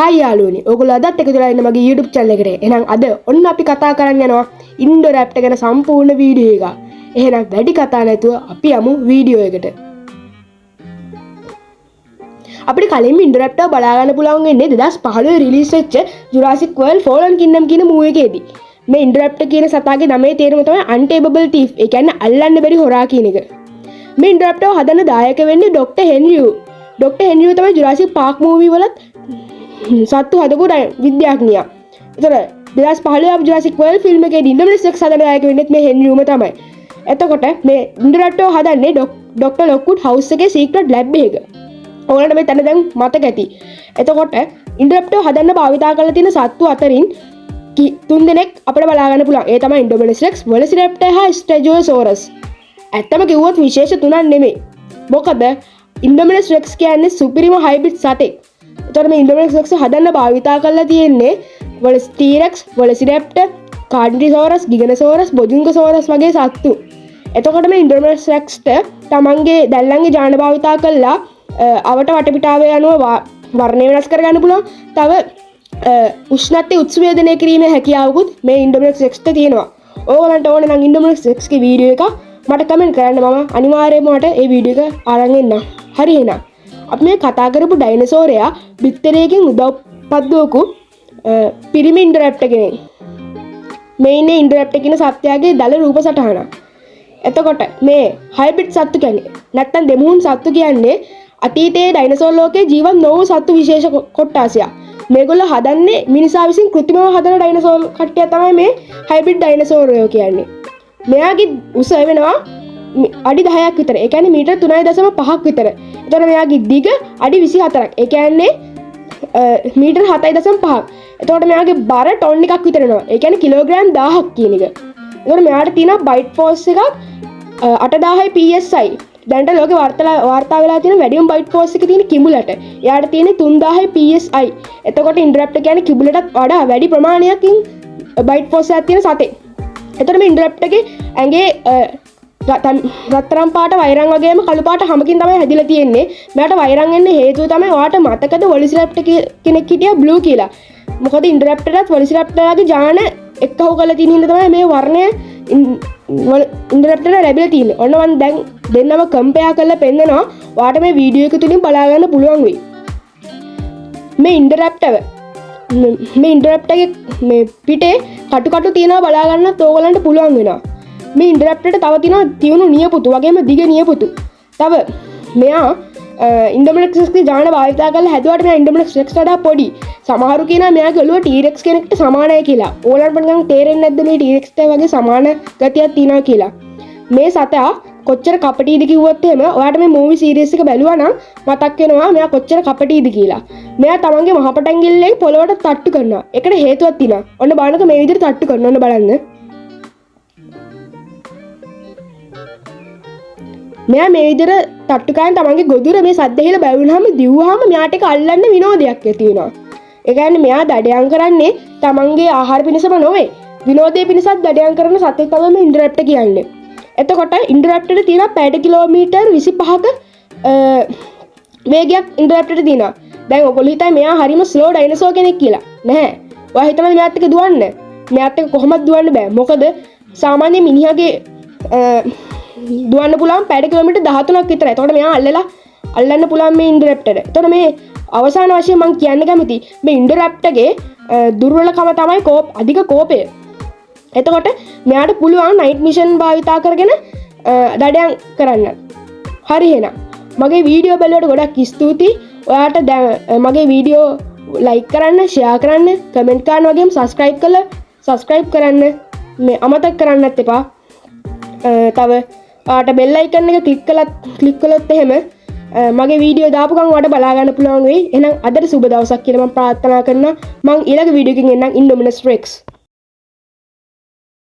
Hi යාළුවනි. ඔයගොල්ලෝ අදත් එකතු වෙලා ඉන්න මගේ YouTube channel එකට. එහෙනම් අද ඔන්න අපි කතා කරන්න යනවා ඉන්ඩෝරැප්ට් ගැන සම්පූර්ණ වීඩියෝ එකක්. එහෙනම් වැඩි කතා නැතුව අපි යමු වීඩියෝ එකට. අපිට කලින්ම ඉන්ඩෝරැප්ට් එක බලා ගන්න පුළුවන් වෙන්නේ 2015 රිලීස් වෙච්ච Jurassic World Fallen Kingdom කියන මූවි එකේදී. මේ ඉන්ඩෝරැප්ට් කියන සතාගේ නමේ තේරුම තමයි Untamable Thief. ඒ කියන්නේ අල්ලන්න බැරි හොරා කියන එක. මේ ඉන්ඩෝරැප්ට් එක හදන්න දායක වෙන්නේ ඩොක්ටර් හෙන්රියු. ඩොක්ටර් හෙන්රියු තමයි Jurassic Park මූවි වලත් සත්තු හදපු විද්‍යාඥයා. ඒතර 2015 Jurassic World ෆිල්ම් එකේදී ඉන්ඩෝමනස් රෙක්ස් හදන්න දායක වෙන්නේ මේ හෙන්රියුම තමයි. එතකොට මේ ඉන්ඩෝරැප්ට් එක හදන්නේ ඩොක්ටර් ලොක්වුඩ් හවුස් එකේ සීක්‍රට් ලැබ් එකක. ඔයාලට මේ තැන දැන් මතක ඇති. එතකොට ඉන්ඩෝරැප්ට් එක හදන්න භාවිතා කරලා තියෙන සත්තු අතරින් තුන් දෙනෙක් අපිට බලා ගන්න පුළුවන්. ඒ තමයි ඉන්ඩෝමනස් රෙක්ස්, වෙලොසිරැප්ටර් හා ස්ටෙගෝසෝරස්. ඇත්තම කිව්වොත් විශේෂ තුනක් නෙමෙයි. මොකද ඉන්ඩෝමනස් රෙක්ස් කියන්නේ සුපිරිම හයිබ්‍රිඩ් සතෙක්. එතකොට මේ ඉන්ඩෝමනස් රෙක්ස් හදන්න භාවිතා කරලා තියෙන්නේ ටීරෙක්ස්, වෙලොසිරැප්ටර්, කාඩිසෝරස්, ගිගනසෝරස්, බොජුන්ගසෝරස් වගේ සත්තු. එතකොට මේ ඉන්ඩෝමනස් රෙක්ස්ට තමන්ගේ දැල්ලන්ගේ ජාන භාවිතා කරලා අවට වටපිටාවේ යනුව වර්ණය වෙනස් කරගන්න පුළුවන්. තව උෂ්ණත්වය උත්සවේදනය කිරීමේ හැකියාවකුත් මේ ඉන්ඩෝමනස් රෙක්ස්ට තියෙනවා. ඕගලන්ට ඕන නම් ඉන්ඩෝමනස් රෙක්ස්ගේ වීඩියෝ එක මට කමෙන්ට් කරන්න. මම අනිවාර්යයෙන්ම මට ඒ වීඩියෝ එක අරන් එන්නම්. හරි එහෙනම් අපි මේ කතා කරපු ඩයිනසෝරයා බිත්තරයකින් උදව්පත්දුවකු පිරිමි ඉන්ඩෝරැප්ටර් කෙනෙක්. මේ ඉන්නේ ඉන්ඩෝරැප්ටර් කියන සත්වයාගේ දල රූප සටහන. එතකොට මේ හයිබ්‍රිඩ් සත්තු කියන්නේ නැත්තම් දෙමුහුන් සත්තු කියන්නේ අතීතයේ ඩයිනසෝර් ලෝකයේ ජීවත් නොවූ සත්තු විශේෂ කොට්ටාසයක්. මේගොල්ලෝ හදන්නේ මිනිසා විසින් කෘත්‍රිමව හදන ඩයිනසෝර් කට්ටිය තමයි මේ හයිබ්‍රිඩ් ඩයිනසෝරයෝ කියන්නේ. මෙයාගේ උස වෙනවා අඩි 10ක් විතර. ඒ කියන්නේ මීටර් 3.5ක් විතර. එතකොට මෙයාගේ දිග අඩි 24ක්. ඒ කියන්නේ මීටර් 7.5ක්. එතකොට මෙයාගේ බර ටොන් එකක් විතර වෙනවා. ඒ කියන්නේ කිලෝග්‍රෑම් 1000ක් කියන එක. එතකොට මෙයාට තියෙනවා බයිට් ෆෝස් එකක් 8000යි PSI. දැනට ලෝකේ වාර්තා වෙලා තියෙන වැඩිම බයිට් ෆෝස් එක තියෙන කිඹුලට. එයාට තියෙන්නේ 3000යි PSI. එතකොට ඉන්ඩෝරැප්ටර් කියන්නේ කිඹුලටත් වඩා වැඩි ප්‍රමාණයකින් බයිට් ෆෝස් එකක් තියෙන සතෙක්. එතකොට මේ ඉන්ඩෝරැප්ටර් එකේ ඇඟේ රත්තරන් පාට වෛරන් වගේම කළු පාට හැමකින් තමයි හැදිලා තියෙන්නේ. මෙයාට වෛරන් එන්න හේතුව තමයි ඔයාට මතකද වෙලොසිරැප්ටර් කෙනෙක් හිටියා බ්ලූ කියලා. මොකද ඉන්ඩෝරැප්ටර්ටත් වෙලොසිරැප්ටර්ලාගේ ජාන එක්කහුව කරලා තියෙන හින්දා තමයි මේ වර්ණය ඉන්ඩෝරැප්ටර්ට ලැබිලා තියෙන්නේ. ඔන්න මම දැන් දෙන්නම කම්පෙයාර් කරලා පෙන්නනවා. ඔයාට මේ වීඩියෝ එක තුලින් බලා ගන්න පුළුවන් වෙයි. මේ ඉන්ඩෝරැප්ටර්ගේ මේ පිටේ කටු තියෙනවා බලා ගන්නත් ඕගලන්ට පුළුවන් වෙනවා. මේ ඉන්ඩෝරැප්ටර්ට තව තියෙනවා තියුණු නියපොතු වගේම දිග නියපොතු. තව මෙයා ඉන්ඩෝමනස් රෙක්ස්ගේ ජාන භාවිතා කරලා හැදුවට මෙයා ඉන්ඩෝමනස් රෙක්ස් වඩා පොඩි. සමහරු කියනවා මෙයාගේ ඔළුව ටීරෙක්ස් කෙනෙක්ට සමානයි කියලා. ඕලන්ට නිකන් තේරෙන්නේ නැද්ද මේ ටීරෙක්ස්ට වගේ සමාන ගතියක් තියෙනවා කියලා. මේ සතා කොච්චර කපටිද කිව්වොත් එහෙම ඔයාට මේ මූවි සීරීස් එක බැලුවා නම් මතක් වෙනවා මෙයා කොච්චර කපටිද කියලා. මෙයා තමන්ගේ මහපටැංගිල්ලෙන් පොළොවට තට්ටු කරනවා. ඒකට හේතුවක් තියෙනවා. ඔන්න බලන්නකෝ මේ විදිහට තට්ටු කරනවා. ඔන්න බලන්න. මෙයා මේ විදිහට තට්ටු කරන් තමන්ගේ ගොදුර මේ සද්ද ඇහිලා බැලුනහම දිව්වහම මෙයාට ඒක අල්ලන්න විනෝදයක් ඇති වෙනවා. ඒ කියන්නේ මෙයා දඩයන් කරන්නේ තමන්ගේ ආහාර පිණිසම නොවේ. විනෝදයේ පිණිසත් දඩයන් කරන සතෙක් තමයි මේ ඉන්ඩෝරැප්ටර් කියන්නේ. එතකොට ඉන්ඩෝරැප්ටරට තියෙනවා පැයට කිලෝමීටර් 25ක වේගයක් ඉන්ඩෝරැප්ටරට තියෙනවා. දැන් ඔයගොල්ලෝ හිතයි මෙයා හරිම ස්ලෝ ඩයිනසෝර් කෙනෙක් කියලා. නැහැ. ඔයා හිතනවා මෙයාත් එක්ක දුවන්න. මෙයාත් එක්ක කොහොමද දුවන්න බෑ. මොකද සාමාන්‍ය මිනිහාගේ දුවන්න පුළුවන් පැයට කිලෝමීටර් 13ක් විතර. එතකොට මෙයා අල්ලන්න පුළුවන් මේ ඉන්ඩෝරැප්ටර්. එතකොට මේ අවසාන වශයෙන් මම කියන්න කැමති මේ ඉන්ඩෝරැප්ටර්ගේ දුර්වලකම තමයි අධික කෝපය. එතකොට මෙයාට පුළුවන් නයිට් මිෂන් භාවිතා කරගෙන දඩයන් කරන්න. හරි එහෙනම් මගේ වීඩියෝ බලුවට ගොඩක් ස්තුතියි. ඔයාට මගේ වීඩියෝ ලයික් කරන්න, ෂෙයා කරන්න, කමෙන්ට් කරන්න වගේම සබස්ක්‍රයිබ් කරන්න මේ අමතක කරන්නත් එපා. තව ඔයාට බෙල් අයිකන් එක ක්ලික් කළොත් එහෙම මගේ වීඩියෝ දාපු ගමන් ඔයාලට බලා ගන්න පුළුවන් වෙයි. එහෙනම් අදට සුබ දවසක් කියලා මම ප්‍රාර්ථනා කරනවා. මම ඊළඟ වීඩියෝ එකකින් එන්නම් ඉන්ඩෝමනස් රෙක්ස්.